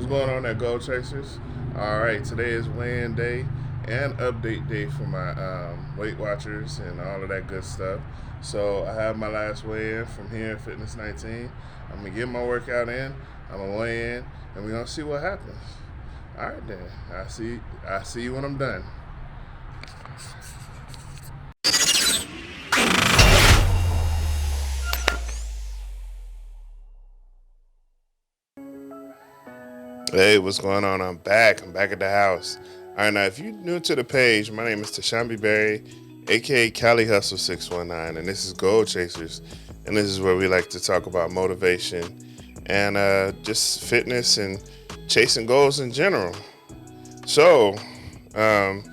What's going on there, Gold Chasers? All right, today is weigh-in day and update day for my Weight Watchers and all of that good stuff. So I have my last weigh-in from here at Fitness 19. I'm gonna get my workout in. I'm gonna weigh in, and we're gonna see what happens. All right, then. I see you when I'm done. Hey, what's going on? I'm back. I'm back at the house. All right, now if you're new to the page, my name is Tashambi Berry, aka Cali Hustle 619, and this is Gold Chasers, and this is where we like to talk about motivation and just fitness and chasing goals in general. So, um,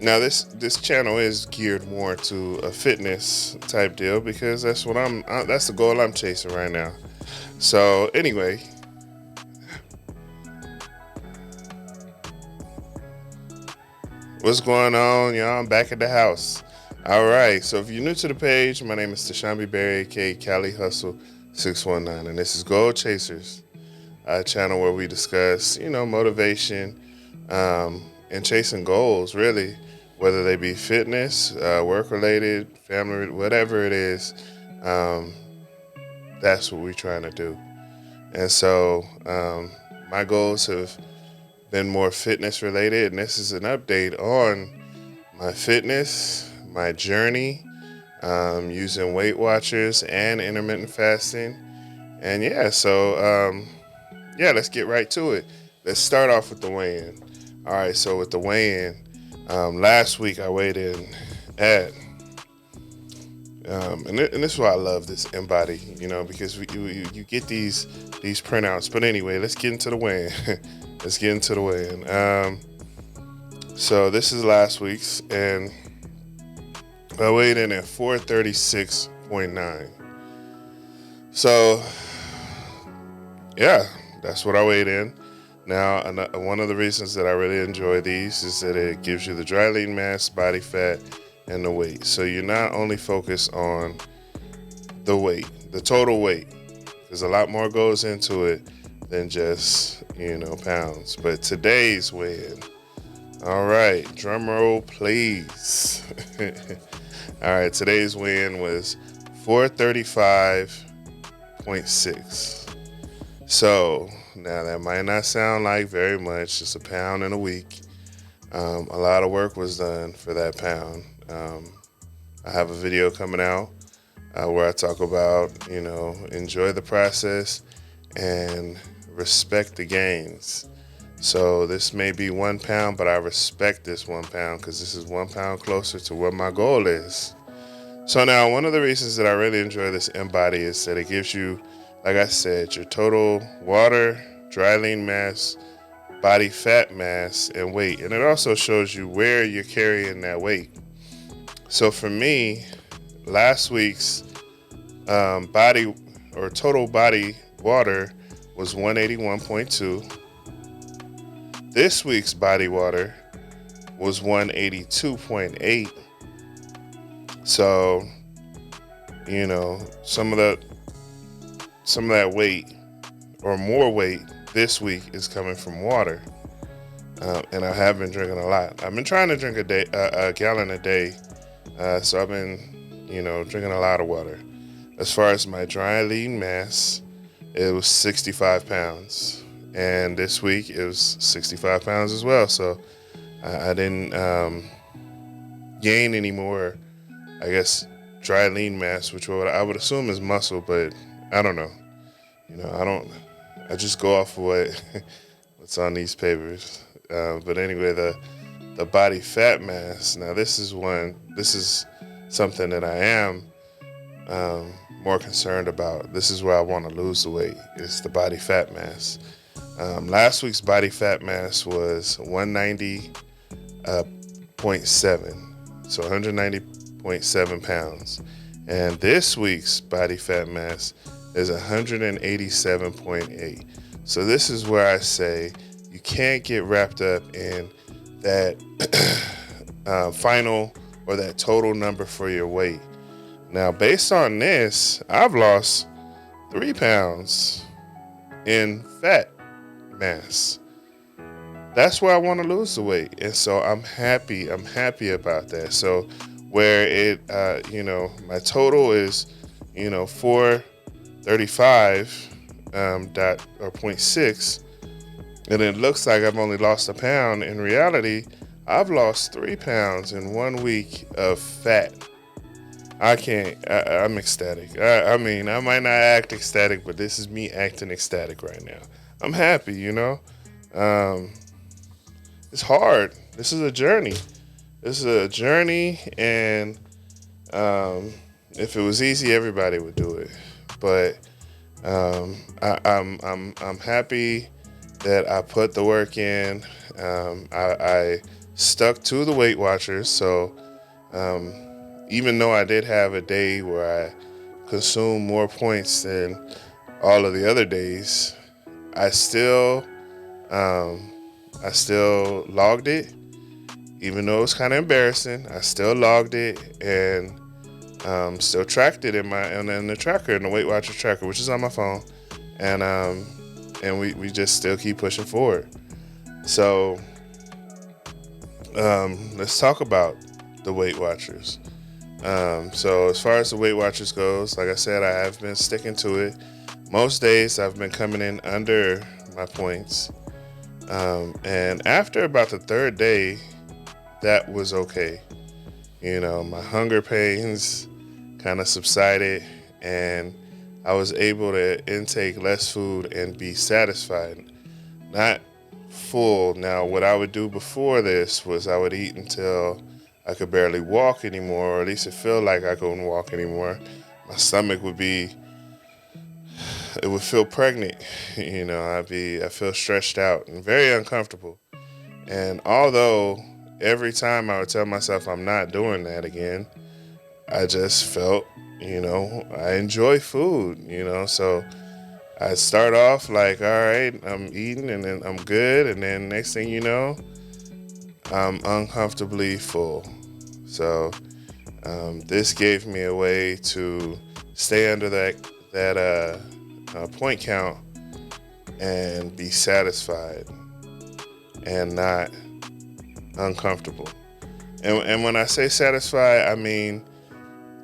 now this channel is geared more to a fitness type deal because that's the goal I'm chasing right now. So anyway, what's going on, y'all? I'm back at the house. All right, so if you're new to the page, my name is Tashambi Berry, aka Cali Hustle 619, and this is Gold Chasers, a channel where we discuss, motivation and chasing goals, really, whether they be fitness, work-related, family, whatever it is. Um, that's what we're trying to do. And so my goals have been more fitness related, and this is an update on my fitness, my journey, using Weight Watchers and intermittent fasting. And let's get right to it. Let's start off with the weigh-in. All right, so with the weigh-in, last week I weighed in at, and this is why I love this Embody, because you get these printouts. But anyway, let's get into the weigh-in. Let's get into the weigh-in. So this is last week's, and I weighed in at 436.9. So, yeah, that's what I weighed in. Now, one of the reasons that I really enjoy these is that it gives you the dry lean mass, body fat, and the weight. So you're not only focused on the weight, the total weight, because a lot more goes into it than just, pounds. But today's weigh-in, all right, drum roll, please. All right, today's weigh-in was 435.6. So now that might not sound like very much, just a pound in a week. A lot of work was done for that pound. I have a video coming out where I talk about, enjoy the process and respect the gains. So this may be 1 pound, but I respect this 1 pound because this is 1 pound closer to what my goal is. So now, one of the reasons that I really enjoy this Embody is that it gives you, like I said, your total water, dry lean mass, body fat mass, and weight. And it also shows you where you're carrying that weight. So for me, last week's body or total body water was 181.2. This week's body water was 182.8. So, some of that weight or more weight this week is coming from water. And I have been drinking a lot. I've been trying to drink a gallon a day. So I've been, drinking a lot of water. As far as my dry lean mass, it was 65 pounds. And this week it was 65 pounds as well. So I didn't gain any more, I guess, dry lean mass, which I would assume is muscle, but I don't know. I just go off of what's on these papers. But anyway, the body fat mass. Now this is something that I am more concerned about. This is where I want to lose the weight. It's the body fat mass. Last week's body fat mass was 190.7, so 190.7 pounds. And this week's body fat mass is 187.8. So this is where I say you can't get wrapped up in that final or that total number for your weight. Now, based on this, I've lost 3 pounds in fat mass. That's where I want to lose the weight, and so I'm happy. I'm happy about that. So where it, my total is, 435 dot or point 0.6, and it looks like I've only lost a pound. In reality, I've lost 3 pounds in 1 week of fat. I can't. I'm ecstatic. I mean, I might not act ecstatic, but this is me acting ecstatic right now. I'm happy. Um, it's hard. This is a journey. This is a journey, and if it was easy, everybody would do it. But I'm happy that I put the work in. I stuck to the Weight Watchers, so even though I did have a day where I consumed more points than all of the other days, I still um, I still logged it, even though it was kind of embarrassing. I still logged it and still tracked it in the tracker, in the Weight Watcher tracker, which is on my phone, and we just still keep pushing forward. So let's talk about the Weight Watchers. So as far as the Weight Watchers goes, like I said, I have been sticking to it. Most days I've been coming in under my points. And after about the third day, that was okay. My hunger pains kind of subsided, and I was able to intake less food and be satisfied, not full. Now, what I would do before this was I would eat until I could barely walk anymore, or at least it felt like I couldn't walk anymore. My stomach it would feel pregnant. I feel stretched out and very uncomfortable. And although every time I would tell myself I'm not doing that again, I just felt, I enjoy food, so I start off like, all right, I'm eating and then I'm good. And then next thing you know, I'm uncomfortably full. So this gave me a way to stay under that point count and be satisfied and not uncomfortable. And when I say satisfied, I mean,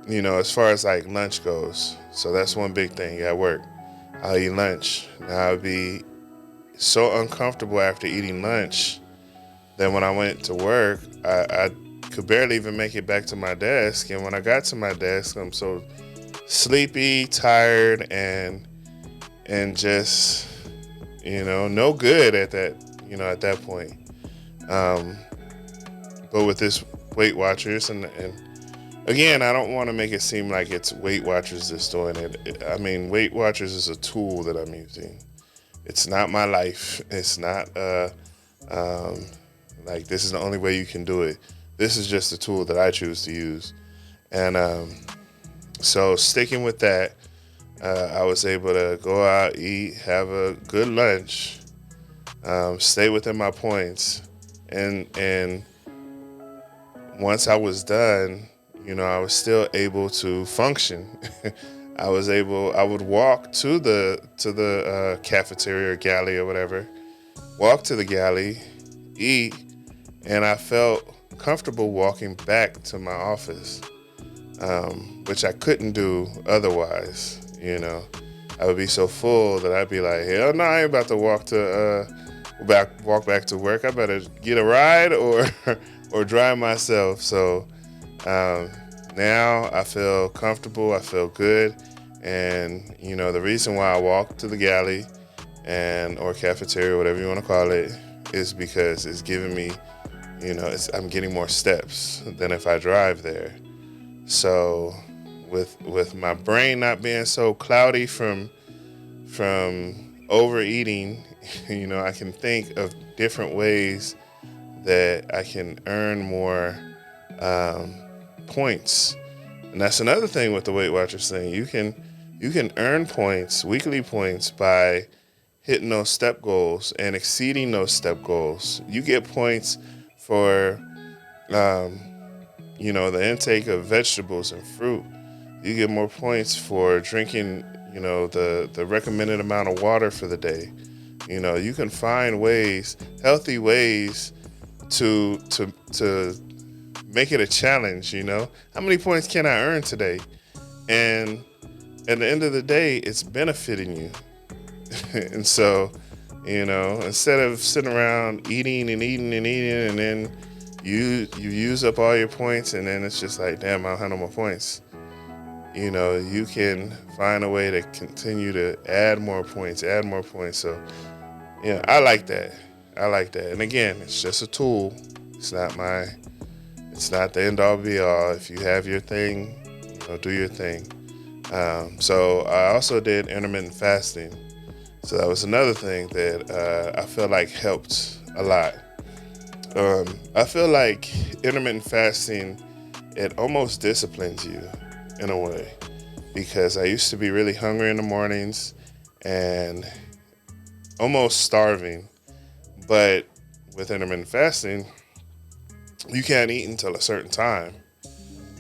as far as like lunch goes. So that's one big thing at work. I'll eat lunch. Now I'll be so uncomfortable after eating lunch that when I went to work, I could barely even make it back to my desk. And when I got to my desk, I'm so sleepy, tired, and just, no good at that point. But with this Weight Watchers, and again, I don't want to make it seem like it's Weight Watchers that's doing it. I mean, Weight Watchers is a tool that I'm using. It's not my life. It's not like this is the only way you can do it. This is just a tool that I choose to use. And so sticking with that, I was able to go out, eat, have a good lunch, stay within my points, and once I was done, I was still able to function. I would walk to the cafeteria or galley or whatever, walk to the galley, eat, and I felt comfortable walking back to my office, which I couldn't do otherwise. I would be so full that I'd be like, hell no, I ain't about to walk back to work. I better get a ride or or drive myself. So now I feel comfortable. I feel good. And, the reason why I walk to the galley or cafeteria, whatever you want to call it, is because it's giving me, I'm getting more steps than if I drive there. So with my brain not being so cloudy from overeating, I can think of different ways that I can earn more points. And that's another thing with the Weight Watchers thing. You can earn points, weekly points, by hitting those step goals and exceeding those step goals. You get points for the intake of vegetables and fruit. You get more points for drinking, the recommended amount of water for the day. You can find ways, healthy ways to make it a challenge. How many points can I earn today? And at the end of the day, it's benefiting you. And so, instead of sitting around eating and eating and eating, and then you use up all your points, and then it's just like, damn, I don't have no more points. You can find a way to continue to add more points, add more points. So, yeah, I like that. I like that. And again, it's just a tool. It's not the end all be all. If you have your thing, do your thing. So I also did intermittent fasting. So that was another thing that I feel like helped a lot. I feel like intermittent fasting, it almost disciplines you in a way, because I used to be really hungry in the mornings and almost starving. But with intermittent fasting, you can't eat until a certain time.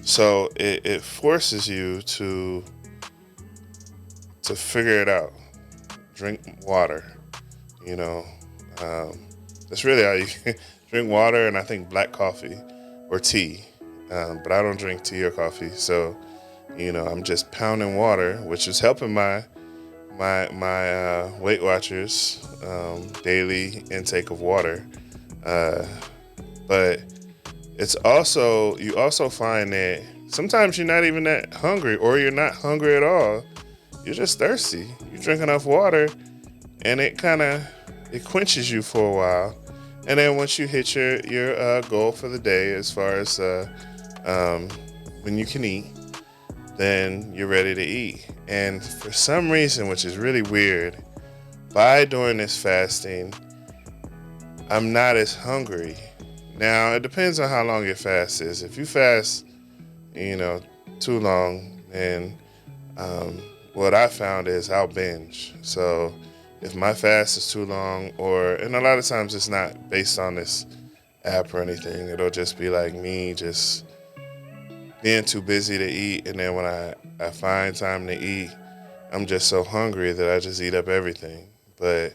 So it forces you to figure it out. Drink water, you know. That's really how you drink water, and I think black coffee or tea. But I don't drink tea or coffee, so I'm just pounding water, which is helping my Weight Watchers daily intake of water. But it's also you also find that sometimes you're not even that hungry, or you're not hungry at all. You're just thirsty. You drink enough water, and it quenches you for a while. And then once you hit your goal for the day, as far as when you can eat, then you're ready to eat. And for some reason, which is really weird, by doing this fasting, I'm not as hungry. Now, it depends on how long your fast is. If you fast, too long, then what I found is I'll binge. So if my fast is too long, and a lot of times it's not based on this app or anything, it'll just be like me just being too busy to eat. And then when I find time to eat, I'm just so hungry that I just eat up everything. But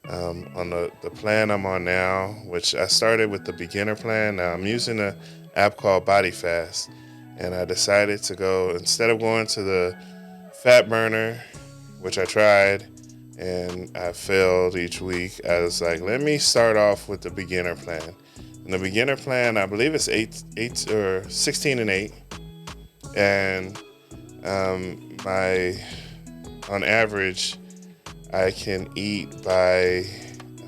on the plan I'm on now, which I started with the beginner plan, now I'm using an app called Body Fast. And I decided to go, instead of going to the fat burner, which I tried and I failed each week, I was like, let me start off with the beginner plan. And the beginner plan, I believe it's 16 and 8. And on average, I can eat by,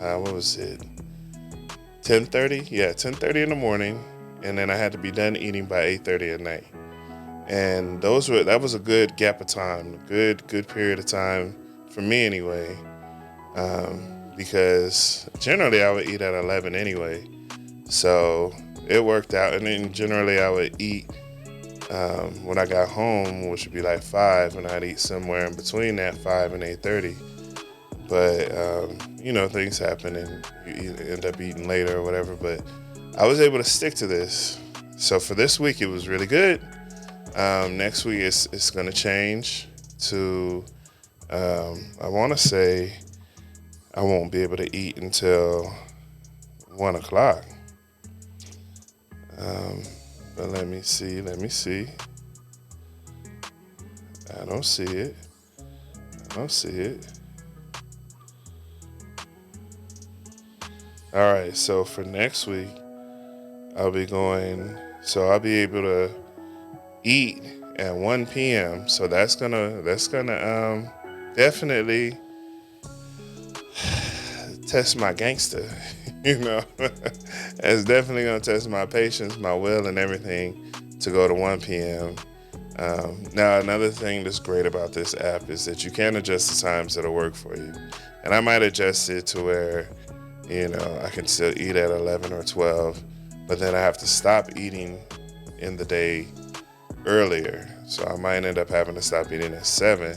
what was it, 10:30? Yeah, 10:30 in the morning, and then I had to be done eating by 8:30 at night. And that was a good gap of time, a good period of time for me anyway, because generally I would eat at 11 anyway, so it worked out. And then generally I would eat when I got home, which would be like 5, and I'd eat somewhere in between that 5 and 8:30. But things happen, and you end up eating later or whatever. But I was able to stick to this. So for this week, it was really good. Next week, it's going to change to, I want to say, I won't be able to eat until 1 o'clock. But let me see. I don't see it. All right, so for next week, I'll be able to eat at 1 p.m. So that's gonna definitely test my gangster. It's definitely gonna test my patience, my will, and everything to go to 1 p.m. Now, another thing that's great about this app is that you can adjust the times that'll work for you. And I might adjust it to where, I can still eat at 11 or 12, but then I have to stop eating in the day earlier. So I might end up having to stop eating at 7,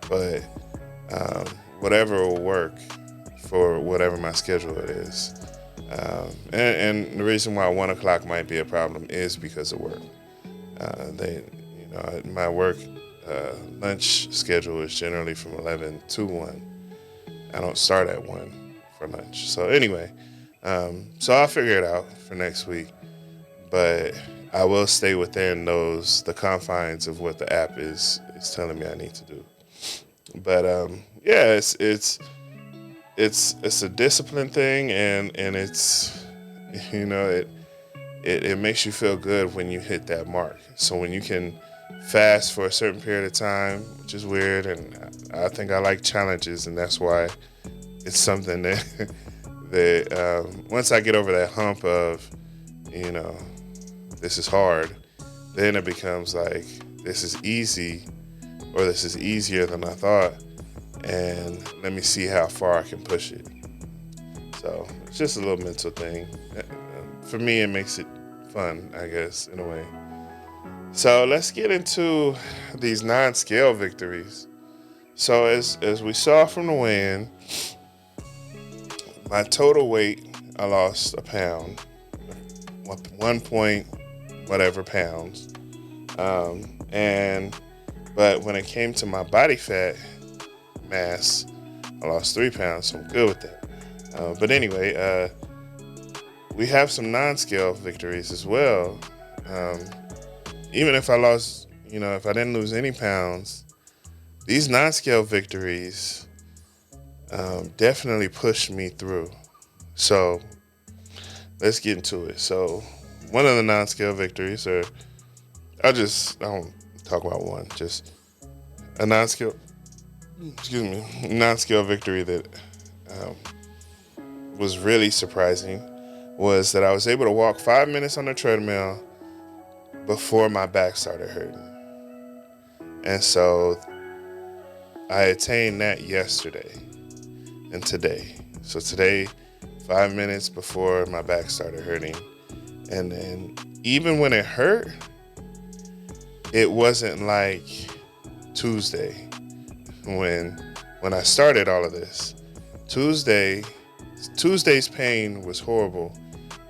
but whatever will work for whatever my schedule it is. And the reason why 1 o'clock might be a problem is because of work. My work lunch schedule is generally from 11 to 1. I don't start at 1 for lunch. So anyway, so I'll figure it out for next week. But I will stay within the confines of what the app is telling me I need to do. But yeah, it's a discipline thing, and it's, you know, it makes you feel good when you hit that mark. So when you can fast for a certain period of time, which is weird, and I think I like challenges, and that's why it's something that that once I get over that hump of, you know, this is hard, then it becomes like, this is easy, or this is easier than I thought, and let me see how far I can push it. So it's just a little mental thing. For me, it makes it fun, I guess, in a way. So let's get into these non-scale victories. So as we saw from the weigh-in, my total weight, I lost a pound, 1 point whatever pounds, but when it came to my body fat mass, I lost 3 pounds, so I'm good with that. But anyway, we have some non-scale victories as well. Even if I lost, if I didn't lose any pounds, these non-scale victories definitely pushed me through. So let's get into it. So one of the non-scale victories, or I don't talk about one, just a non-scale victory that was really surprising, was that I was able to walk 5 minutes on the treadmill before my back started hurting. And so I attained that yesterday and today. So today, 5 minutes before my back started hurting. And then even when it hurt, it wasn't like Tuesday when I started all of this. Tuesday's pain was horrible.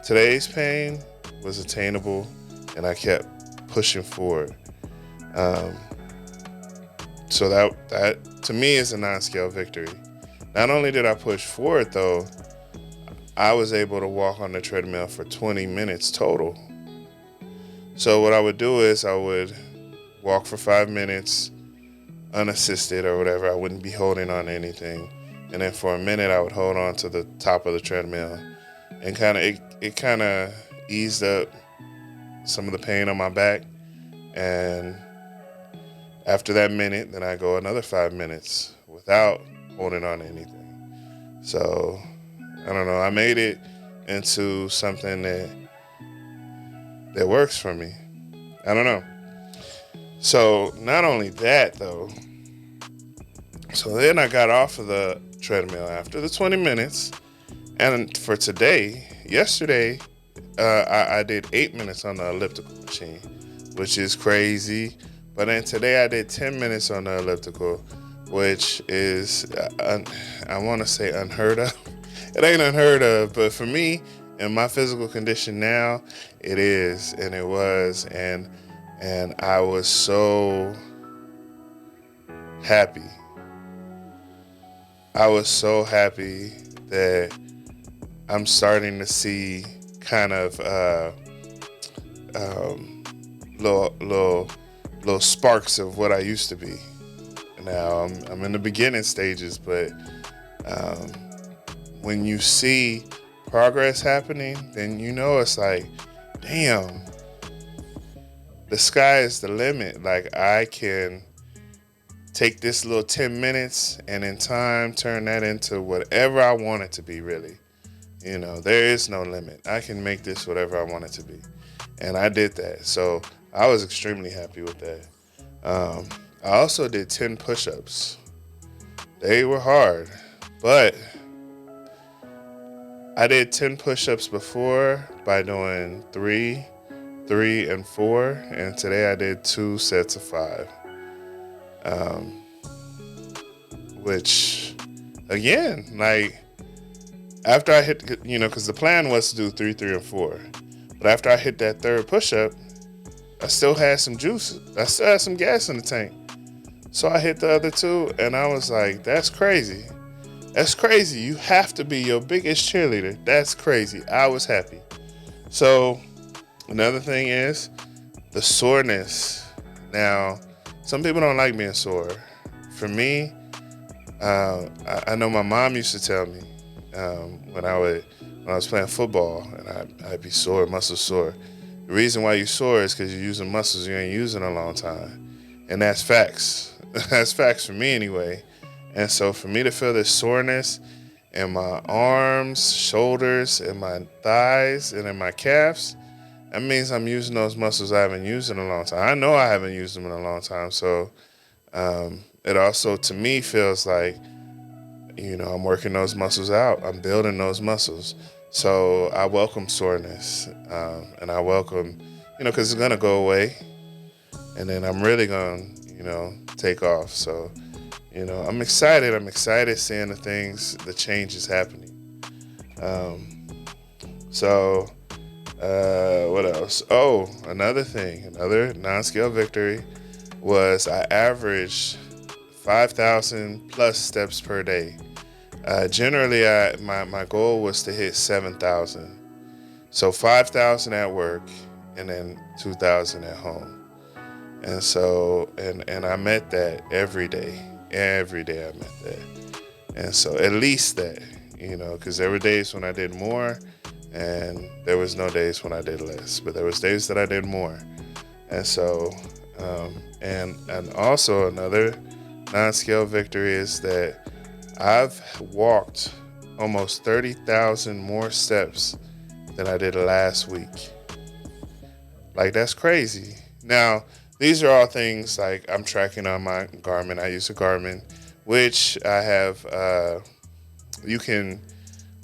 Today's pain was attainable, and I kept pushing forward. So that to me is a non-scale victory. Not only did I push forward, though, I was able to walk on the treadmill for 20 minutes total. So what I would do is I would walk for 5 minutes unassisted or whatever. I wouldn't be holding on to anything. And then for a minute, I would hold on to the top of the treadmill. And it kind of eased up some of the pain on my back. And after that minute, then I go another 5 minutes without holding on to anything. So I don't know. I made it into something that works for me. I don't know. So not only that, though. So then I got off of the treadmill after the 20 minutes. And for yesterday, I did 8 minutes on the elliptical machine, which is crazy. But then today I did 10 minutes on the elliptical, which is, I want to say unheard of. It ain't unheard of, but for me, in my physical condition now, it is, and it was, and I was so happy. I was so happy that I'm starting to see kind of little sparks of what I used to be. Now I'm in the beginning stages, but when you see progress happening, then it's like, damn, the sky is the limit. Like, I can take this little 10 minutes and in time turn that into whatever I want it to be, really. There is no limit. I can make this whatever I want it to be. And I did that. So I was extremely happy with that. I also did 10 push-ups. They were hard, but I did 10 push-ups before by doing 3, and 4, and today I did 2 sets of 5. Which, again, like, after I hit, because the plan was to do 3, and 4. But after I hit that third push-up, I still had some juice. I still had some gas in the tank. So I hit the other 2, and I was like, that's crazy. That's crazy. You have to be your biggest cheerleader. That's crazy. I was happy. So another thing is the soreness. Now, some people don't like being sore. For me, I know my mom used to tell me when I was playing football and I'd be sore, muscle sore. The reason why you sore is because you're using muscles you ain't using in a long time, and that's facts. That's facts for me anyway. And so for me to feel this soreness in my arms, shoulders, and my thighs, and in my calves, that means I'm using those muscles I haven't used in a long time. I know I haven't used them in a long time, so it also to me feels like I'm working those muscles out. I'm building those muscles. So I welcome soreness, and I welcome, because it's gonna go away, and then I'm really gonna, take off. So, I'm excited. I'm excited seeing the changes happening. Um, so, what else? Oh, another thing, another non-scale victory was I averaged 5,000 plus steps per day. Generally, my goal was to hit 7,000. So 5,000 at work and then 2,000 at home. And so, and I met that every day. Every day I met that. And so at least that, because there were days when I did more and there was no days when I did less, but there was days that I did more. And so, and also another non-scale victory is that I've walked almost 30,000 more steps than I did last week. Like, that's crazy. Now, these are all things like I'm tracking on my Garmin. I use a Garmin, which I have, you can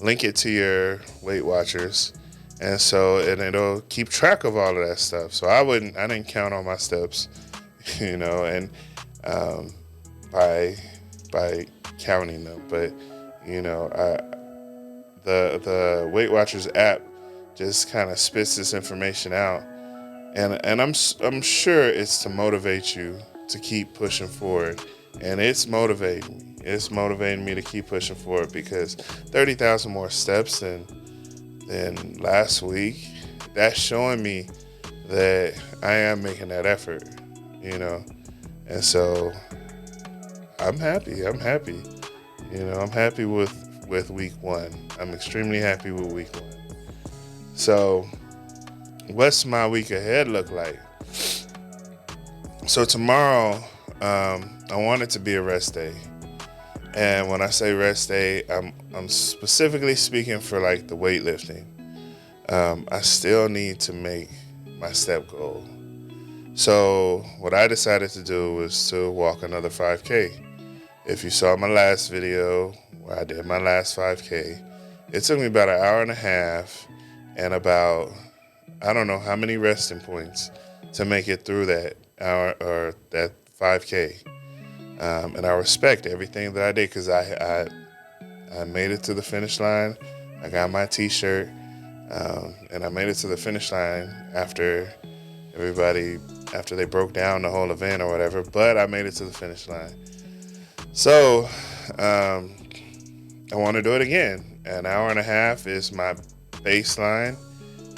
link it to your Weight Watchers. And so, and it'll keep track of all of that stuff. So I didn't count on my steps, and by counting them. But the Weight Watchers app just kind of spits this information out, and I'm sure it's to motivate you to keep pushing forward, and it's motivating me. It's motivating me to keep pushing forward because 30,000 more steps than last week. That's showing me that I am making that effort, and so I'm happy. I'm happy. I'm happy with week one. I'm extremely happy with week one. So, what's my week ahead look like? So tomorrow, I want it to be a rest day. And when I say rest day, I'm specifically speaking for like the weightlifting. I still need to make my step goal. So what I decided to do was to walk another 5K. If you saw my last video where I did my last 5K, it took me about an hour and a half and about, I don't know how many resting points to make it through that hour or that 5K. And I respect everything that I did because I made it to the finish line. I got my t-shirt, and I made it to the finish line after they broke down the whole event or whatever, but I made it to the finish line. So, I want to do it again. An hour and a half is my baseline,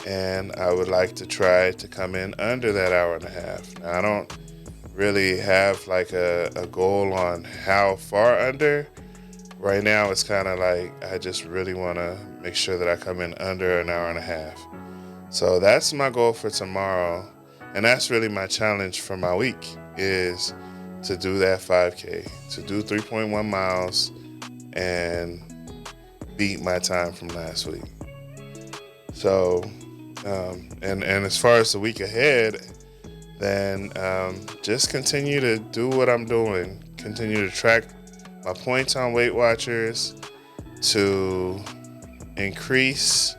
and I would like to try to come in under that hour and a half. Now, I don't really have like a goal on how far under. Right now, it's kind of like I just really want to make sure that I come in under an hour and a half. So that's my goal for tomorrow, and that's really my challenge for my week is to do that 5K, to do 3.1 miles and beat my time from last week. So, and as far as the week ahead, then just continue to do what I'm doing. Continue to track my points on Weight Watchers to increase,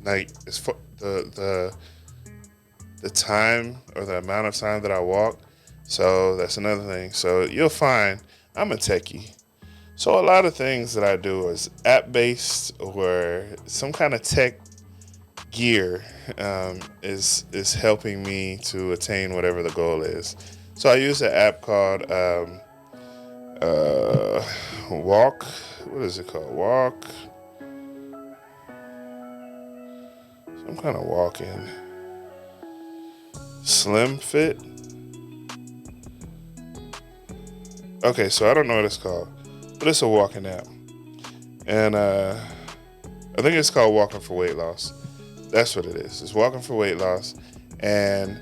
like as far, the time or the amount of time that I walk. So that's another thing. So you'll find I'm a techie. So a lot of things that I do is app-based or some kind of tech gear is helping me to attain whatever the goal is. So I use an app called uh, walk. What is it called? Walk. Some kind of walking. Slim Fit. Okay, so I don't know what it's called, but it's a walking app, and I think it's called Walking for Weight Loss. That's what it is. It's Walking for Weight Loss, and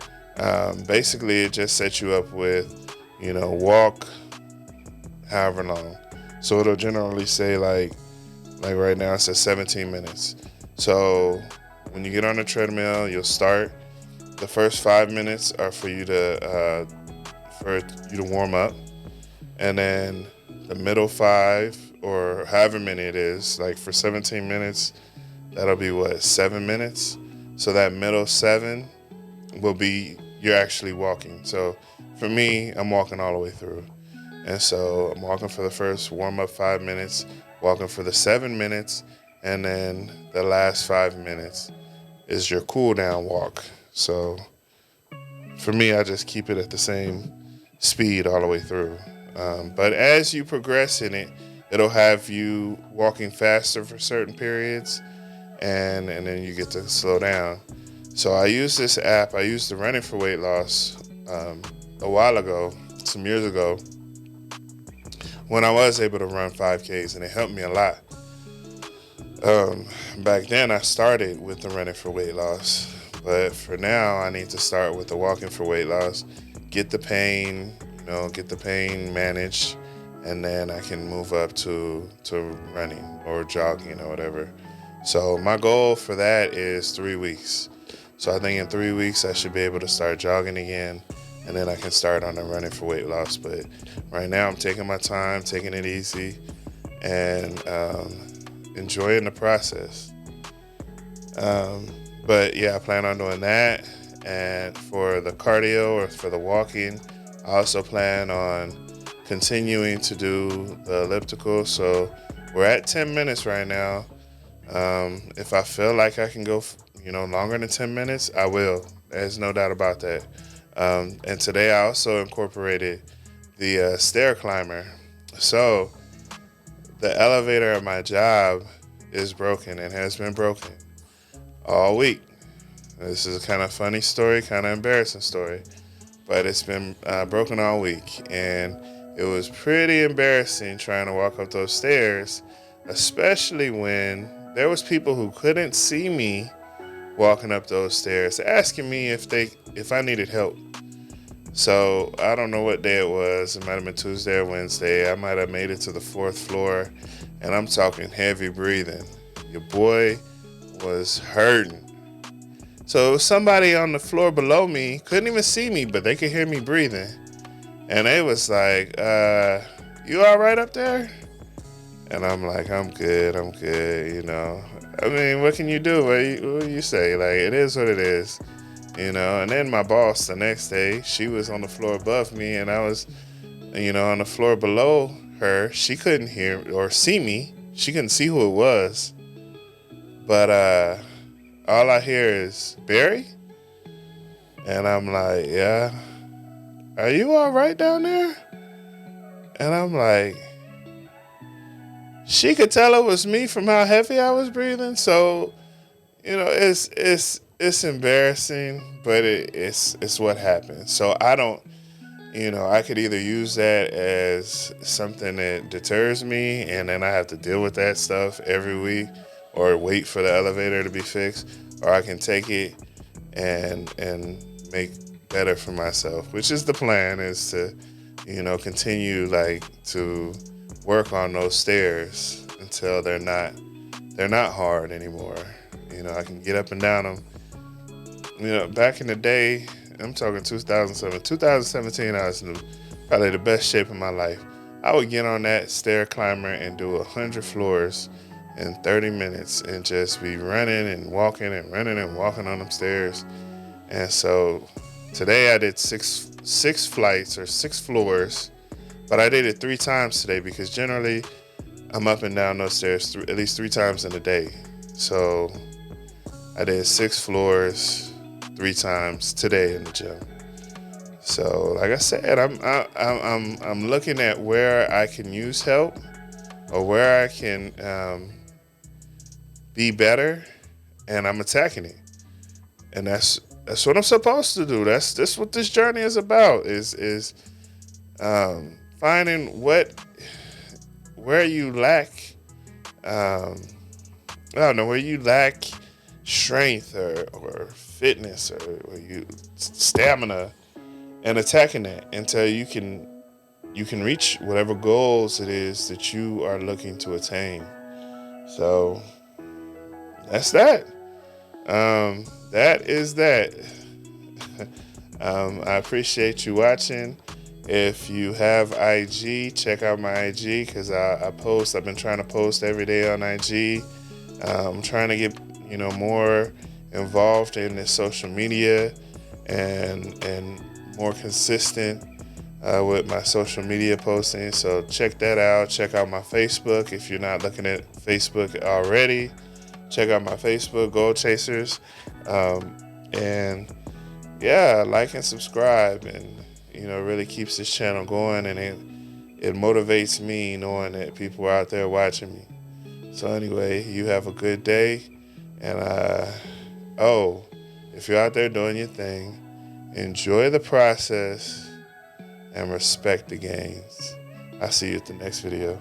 basically it just sets you up with, walk however long. So it'll generally say like right now it says 17 minutes. So when you get on the treadmill, you'll start. The first 5 minutes are for you to warm up, and then the middle 5 or however many it is, like for 17 minutes, that'll be 7 minutes. So that middle 7 will be you're actually walking. So for me, I'm walking all the way through. And so I'm walking for the first warm up 5 minutes, walking for the 7 minutes, and then the last 5 minutes is your cool down walk. So for me, I just keep it at the same speed all the way through. But as you progress in it, it'll have you walking faster for certain periods, and then you get to slow down. So I use this app. I used the Running for Weight Loss a while ago, some years ago, when I was able to run 5Ks, and it helped me a lot. Back then, I started with the Running for Weight Loss, but for now, I need to start with the Walking for Weight Loss, get the pain managed, and then I can move up to running or jogging or whatever. So my goal for that is 3 weeks. So I think in 3 weeks I should be able to start jogging again, and then I can start on the Running for Weight Loss. But right now I'm taking my time, taking it easy, and enjoying the process. But yeah, I plan on doing that. And for the cardio or for the walking, I also plan on continuing to do the elliptical. So we're at 10 minutes right now. If I feel like I can go, longer than 10 minutes, I will. There's no doubt about that. And today I also incorporated the stair climber. So the elevator at my job is broken and has been broken all week. This is a kind of funny story, kind of embarrassing story, but it's been broken all week, and it was pretty embarrassing trying to walk up those stairs, especially when there was people who couldn't see me walking up those stairs, asking me if I needed help. So I don't know what day it was. It might have been Tuesday or Wednesday. I might have made it to the 4th floor, and I'm talking heavy breathing. Your boy was hurting. So it was somebody on the floor below me, couldn't even see me, but they could hear me breathing. And they was like, you all right up there? And I'm like, I'm good, I mean, what can you do? What do you say? Like, it is what it is, And then my boss the next day, she was on the floor above me, and I was, on the floor below her. She couldn't hear or see me. She couldn't see who it was. But all I hear is, Barry? And I'm like, yeah. Are you all right down there? And I'm like, she could tell it was me from how heavy I was breathing. So, it's embarrassing, but it's what happened. So I don't, I could either use that as something that deters me, and then I have to deal with that stuff every week, or wait for the elevator to be fixed, or I can take it and make better for myself, which is the plan, is to, continue to work on those stairs until they're not hard anymore. I can get up and down them. Back in the day, I'm talking 2017, I was in probably the best shape of my life. I would get on that stair climber and do 100 floors in 30 minutes and just be running and walking and running and walking on them stairs. And so today I did six flights or 6 floors, but I did it 3 times today because generally I'm up and down those stairs at least 3 times in a day. So I did 6 floors 3 times today in the gym. So, like I said, I'm looking at where I can use help or where I can be better, and I'm attacking it. And that's what I'm supposed to do. That's what this journey is about. Is finding where you lack. I don't know, where you lack strength or fitness or you stamina, and attacking that until you can reach whatever goals it is that you are looking to attain. So that's that. That is that. I appreciate you watching. If you have IG, check out my IG because I post. I've been trying to post every day on IG. I'm trying to get more involved in this social media and more consistent with my social media posting. So check that out. Check out my Facebook if you're not looking at Facebook already. Check out my Facebook, Goal Chasers, and yeah, like and subscribe, and really keeps this channel going, and it motivates me knowing that people are out there watching me. So anyway, you have a good day, and if you're out there doing your thing, enjoy the process and respect the gains. I'll see you at the next video.